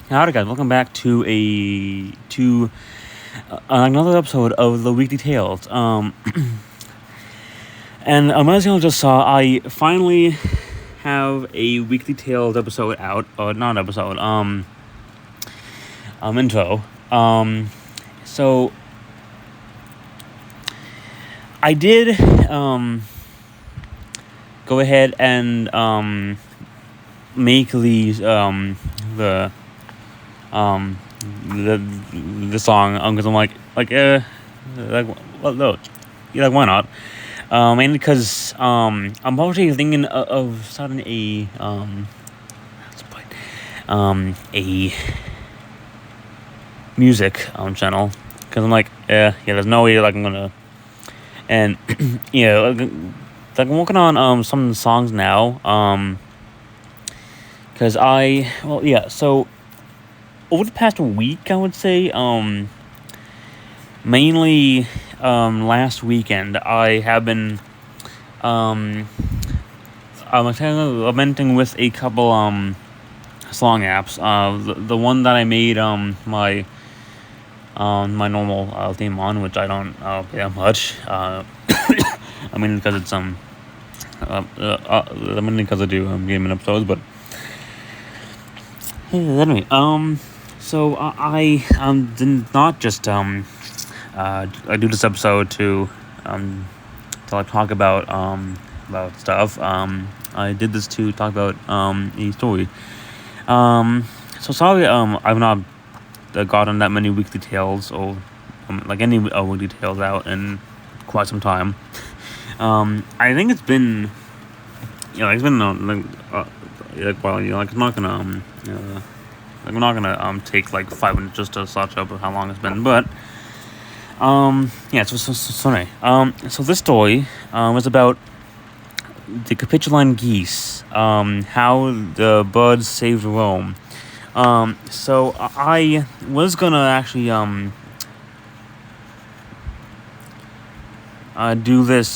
Howdy guys, welcome back to another episode of the Weekly Tales. And as you all just saw, I finally have a Weekly Tales episode out, or not episode, intro. So I did go ahead and make these the song, because I'm like well, no, yeah, like why not? Mainly because I'm actually thinking of starting a music channel, because I'm like there's no way like I'm gonna, and like I'm working on some songs now, because so over the past week, I would say, mainly last weekend, I have been I'm experimenting with a couple song apps. The one that I made my normal theme on, which I don't pay that much. I mean, because it's mainly because I do gaming episodes, but anyway, so I did not just I do this episode to like talk about stuff. I did this to talk about a story. So sorry, I've not gotten that many weekly tales, or like any weekly tales out in quite some time. I think it's been it's been well, like I'm not gonna I'm not gonna take like 5 minutes just to search up how long it's been, but so anyway, so this story was about the Capitoline Geese, how the birds saved Rome. So I was gonna actually do this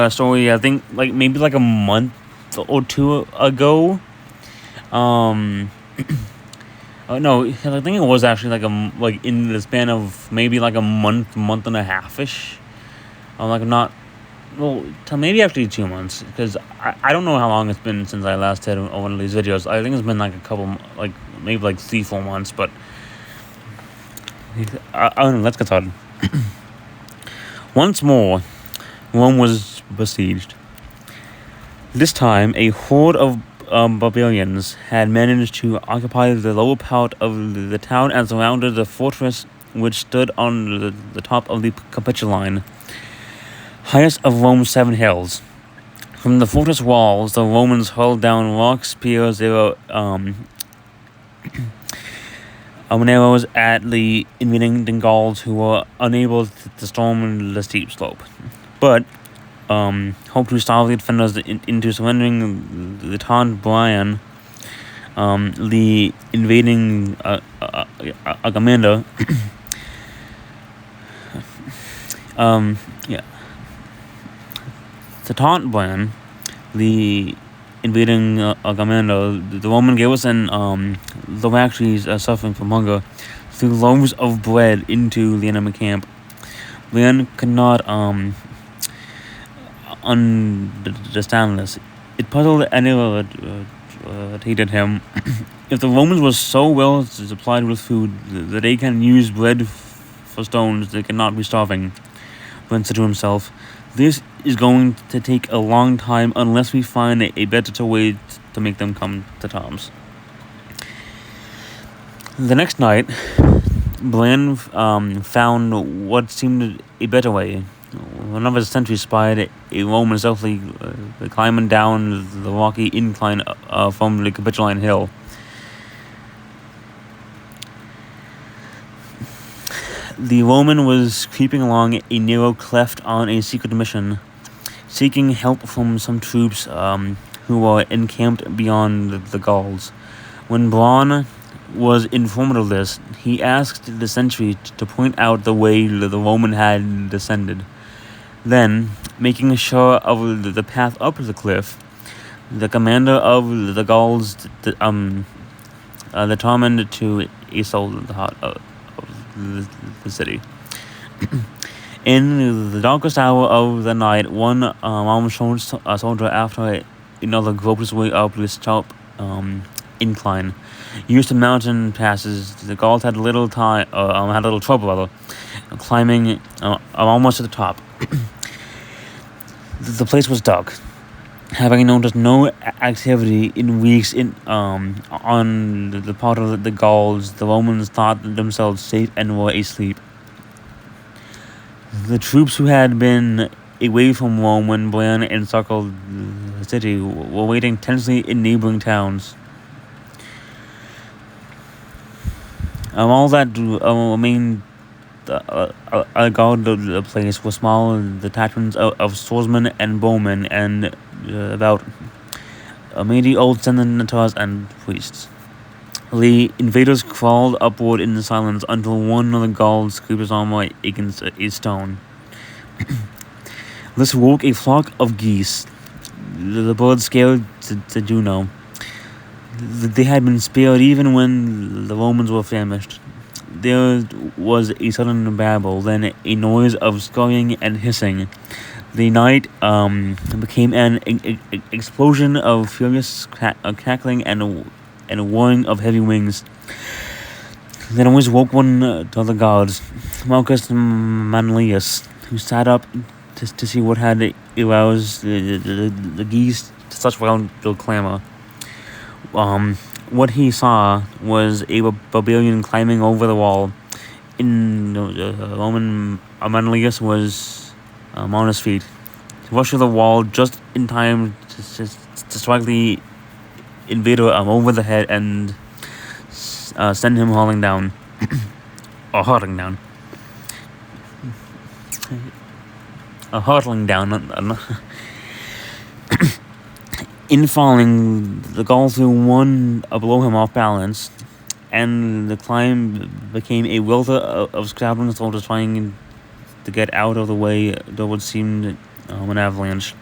story, I think like maybe like a month or two ago. No, I think it was actually like in the span of maybe like a month and a half-ish. Like not, well, maybe actually 2 months, because I don't know how long it's been since I last did one of these videos. I think it's been like a couple, like maybe like 3-4 months, but I don't know, let's get started. Once more, Rome was besieged. This time, a horde of barbarians had managed to occupy the lower part of the town and surrounded the fortress, which stood on the top of the Capitoline, highest of Rome's 7 hills. From the fortress walls, the Romans hurled down rocks, spears, arrows at the invading Gauls, who were unable to storm the steep slope, but hoped to starve the defenders into surrendering. The taunt Brian, the invading commander, To taunt Brian, the invading commander, the Roman garrison, though actually suffering from hunger, threw loaves of bread into the enemy camp. Brian could not understand this. It puzzled and irritated him. If the Romans were so well supplied with food that they can use bread for stones, they cannot be starving. Brian said to himself, "This is going to take a long time unless we find a better way to make them come to terms." The next night, Bland found what seemed a better way. One of his sentries spied a Roman stealthily climbing down the rocky incline from the Capitoline Hill. The Roman was creeping along a narrow cleft on a secret mission, seeking help from some troops who were encamped beyond the Gauls. When Braun was informed of this, he asked the sentry to point out the way the Roman had descended. Then, making sure of the path up the cliff, The commander of the Gauls determined to assault the heart of the city. In the darkest hour of the night, one armed soldier after another groped his way up this sharp incline. Used to mountain passes, the Gauls had little trouble climbing almost to the top. The place was dark, having noticed no activity in weeks on the part of the Gauls. The Romans thought themselves safe and were asleep. The troops who had been away from Rome when Brian encircled the city were waiting tensely in neighboring towns. All that remained guard the place were small detachments of swordsmen and bowmen, and about many old senators and priests. The invaders crawled upward in silence until one of the Gauls scraped his armor against a stone. This woke a flock of geese. The birds scared to Juno. They had been spared even when the Romans were famished. There was a sudden babble, then a noise of scurrying and hissing. The night became an explosion of furious crackling and whirring of heavy wings. The noise woke one of the guards, Marcus Manlius, who sat up to see what had aroused the geese to such wild clamor. What he saw was a barbarian climbing over the wall. Roman Manlius was on his feet. He rushed to the wall just in time to strike the invader over the head and send him hurtling down. Hurtling down. In falling, the Gaul threw one below him off balance, and the climb became a welter of scrabbling soldiers trying to get out of the way to what seemed an avalanche.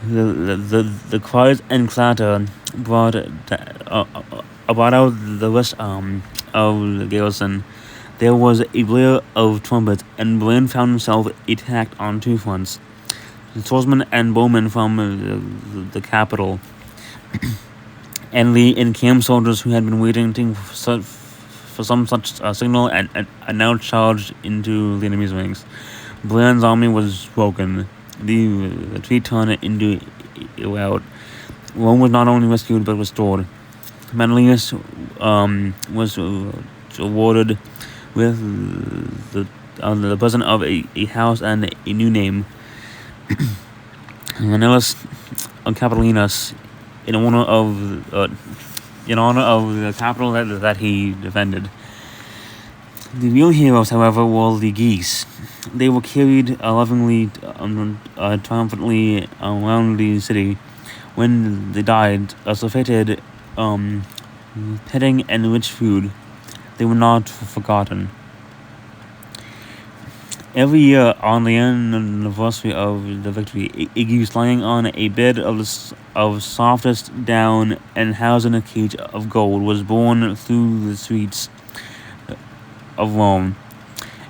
The cries and clatter brought out the rest of the garrison. There was a blare of trumpets, and Brian found himself attacked on two fronts. The swordsmen and bowmen from the capital, and the encamped soldiers who had been waiting for some such signal and now charged into the enemy's ranks. Brian's army was broken. The retreat turned into a rout. Rome was not only rescued but restored. Manlius was awarded with the present of a house and a new name, Manlius Capitolinus, in honor of the capital that he defended. The real heroes, however, were the geese. They were carried lovingly, triumphantly around the city. When they died, surfeited, petting and rich food, they were not forgotten. Every year, on the anniversary of the victory, a goose lying on a bed of softest down and housed in a cage of gold was borne through the streets of Rome,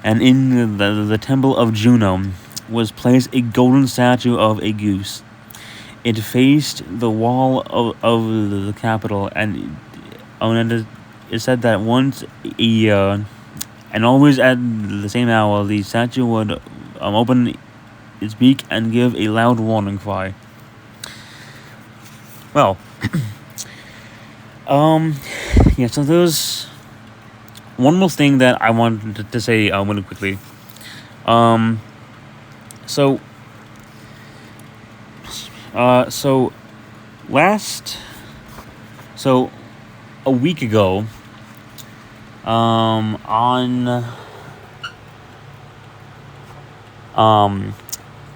and in the temple of Juno was placed a golden statue of a goose. It faced the wall of the capital, and it said that once a year, and always at the same hour, the statue would open its beak and give a loud warning cry. Well, yeah, so there's one more thing that I wanted to say really quickly. So a week ago, on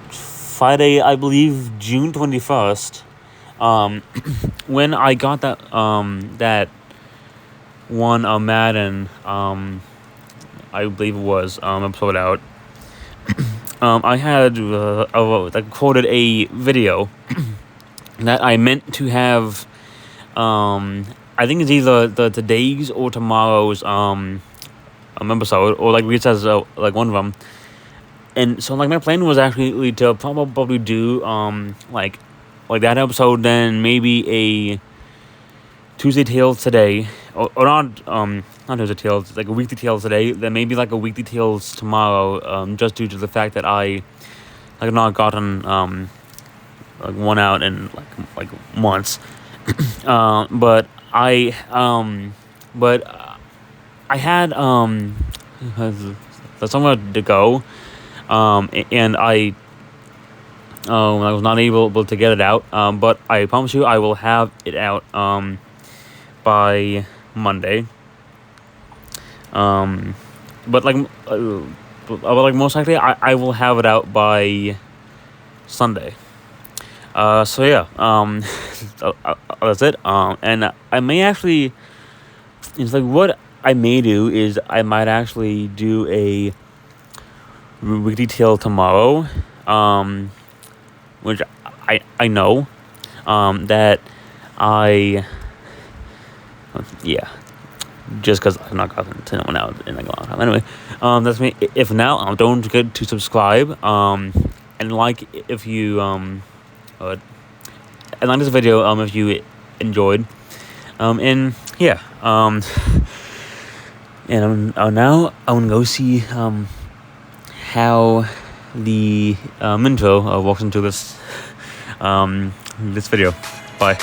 Friday, I believe June 21st, when I got that one Madden, I believe it was episode out, I had quoted a video that I meant to have, I think it's either today's or tomorrow's episode, or like we says like one of them. And so like my plan was actually to probably do like that episode, then maybe a Tuesday Tales today, or not Tuesday Tales, like a weekly Tales today, then maybe like a weekly Tales tomorrow, just due to the fact that I like not gotten like one out in like months. But I had somewhere to go, and I was not able to get it out. But I promise you, I will have it out by Monday. But like most likely, I will have it out by Sunday. So yeah, that's it. And I may actually, it's like what I may do is I might actually do a weekly tale tomorrow, which I know, that yeah, just because I've not gotten to one out in like a long time. Anyway, that's me. If now, don't forget to subscribe, and like if you and like this video if you enjoyed, and yeah, and now I'm gonna go see how the intro walks into this video. Bye.